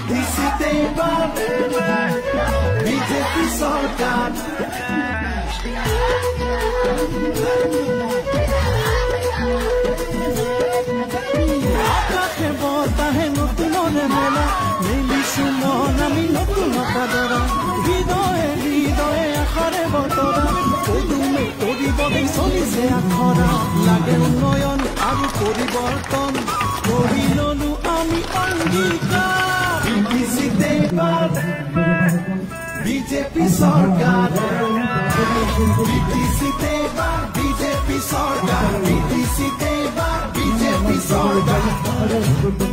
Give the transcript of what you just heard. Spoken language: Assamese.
বিটিসিতে বিজেপি সৰকাৰ আকাশে বতাহে নতুন মেলা মেলিছো মন আমি নতুনতা দৰা হৃদয়ে হৃদয়ে আশাৰে বতৰা পদুমে তৰিবগে চলিছে আখৰা লাগে উন্নয়ন আৰু পৰিৱৰ্তন কৰি ললো আমি অংগীকাৰ বিটিসিতে বিজেপি সৰকাৰ বিটিসিতে বিজেপি সৰকাৰ বিটিসিতে বিজেপি সৰকাৰ আমাৰ